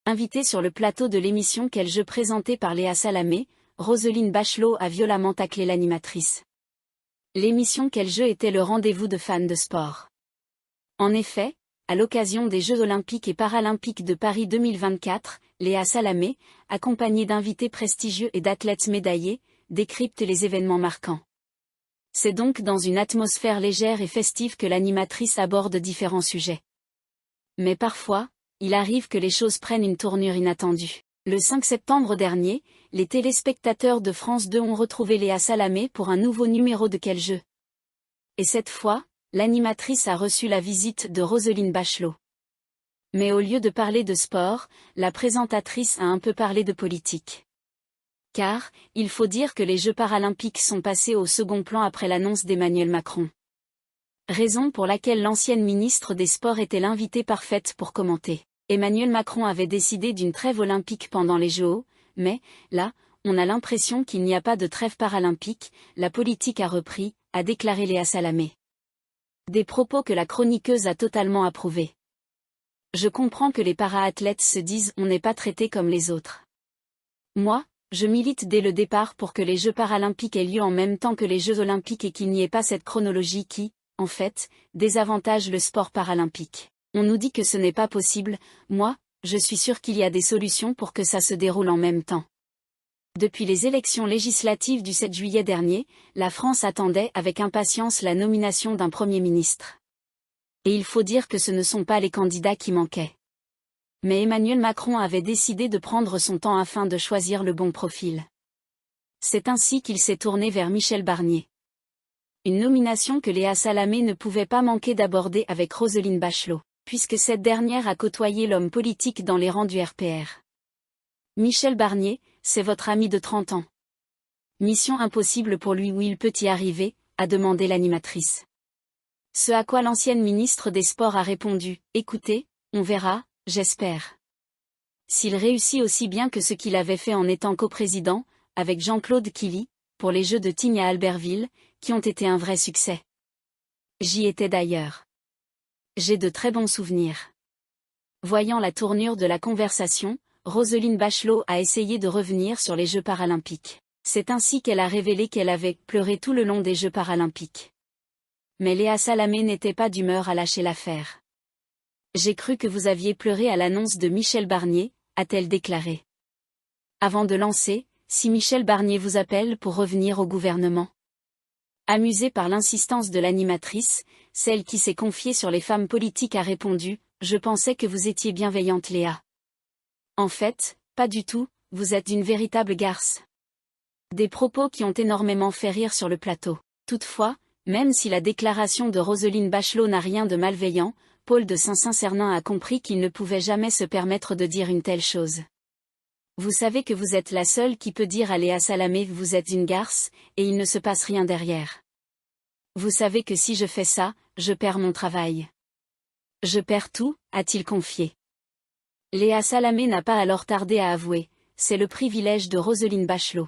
Invitée sur le plateau de l'émission Quel jeu présentée par Léa Salamé, Roselyne Bachelot a violemment taclé l'animatrice. L'émission Quel jeu était le rendez-vous de fans de sport. En effet, à l'occasion des Jeux olympiques et paralympiques de Paris 2024, Léa Salamé, accompagnée d'invités prestigieux et d'athlètes médaillés, décrypte les événements marquants. C'est donc dans une atmosphère légère et festive que l'animatrice aborde différents sujets. Mais parfois, il arrive que les choses prennent une tournure inattendue. Le 5 septembre dernier, les téléspectateurs de France 2 ont retrouvé Léa Salamé pour un nouveau numéro de Quel jeu. Et cette fois, l'animatrice a reçu la visite de Roselyne Bachelot. Mais au lieu de parler de sport, la présentatrice a un peu parlé de politique. Car, il faut dire que les Jeux paralympiques sont passés au second plan après l'annonce d'Emmanuel Macron. Raison pour laquelle l'ancienne ministre des Sports était l'invitée parfaite pour commenter. Emmanuel Macron avait décidé d'une trêve olympique pendant les Jeux, mais, là, on a l'impression qu'il n'y a pas de trêve paralympique, la politique a repris, a déclaré Léa Salamé. Des propos que la chroniqueuse a totalement approuvés. Je comprends que les para-athlètes se disent « on n'est pas traité comme les autres ». Moi, je milite dès le départ pour que les Jeux paralympiques aient lieu en même temps que les Jeux olympiques et qu'il n'y ait pas cette chronologie qui, en fait, désavantage le sport paralympique. On nous dit que ce n'est pas possible, moi, je suis sûre qu'il y a des solutions pour que ça se déroule en même temps. Depuis les élections législatives du 7 juillet dernier, la France attendait avec impatience la nomination d'un Premier ministre. Et il faut dire que ce ne sont pas les candidats qui manquaient. Mais Emmanuel Macron avait décidé de prendre son temps afin de choisir le bon profil. C'est ainsi qu'il s'est tourné vers Michel Barnier. Une nomination que Léa Salamé ne pouvait pas manquer d'aborder avec Roselyne Bachelot, puisque cette dernière a côtoyé l'homme politique dans les rangs du RPR. Michel Barnier, c'est votre ami de 30 ans. Mission impossible pour lui ou il peut y arriver, a demandé l'animatrice. Ce à quoi l'ancienne ministre des Sports a répondu, écoutez, on verra, j'espère. S'il réussit aussi bien que ce qu'il avait fait en étant coprésident, avec Jean-Claude Killy, pour les Jeux de Tignes à Albertville, qui ont été un vrai succès. J'y étais d'ailleurs. J'ai de très bons souvenirs. Voyant la tournure de la conversation, Roselyne Bachelot a essayé de revenir sur les Jeux paralympiques. C'est ainsi qu'elle a révélé qu'elle avait pleuré tout le long des Jeux paralympiques. Mais Léa Salamé n'était pas d'humeur à lâcher l'affaire. J'ai cru que vous aviez pleuré à l'annonce de Michel Barnier, a-t-elle déclaré. Avant de lancer, si Michel Barnier vous appelle pour revenir au gouvernement. Amusée par l'insistance de l'animatrice, celle qui s'est confiée sur les femmes politiques a répondu « Je pensais que vous étiez bienveillante Léa. En fait, pas du tout, vous êtes une véritable garce. » Des propos qui ont énormément fait rire sur le plateau. Toutefois, même si la déclaration de Roselyne Bachelot n'a rien de malveillant, Paul de Saint-Cernin a compris qu'il ne pouvait jamais se permettre de dire une telle chose. Vous savez que vous êtes la seule qui peut dire à Léa Salamé « vous êtes une garce » et il ne se passe rien derrière. Vous savez que si je fais ça, je perds mon travail. Je perds tout, a-t-il confié. Léa Salamé n'a pas alors tardé à avouer, c'est le privilège de Roselyne Bachelot.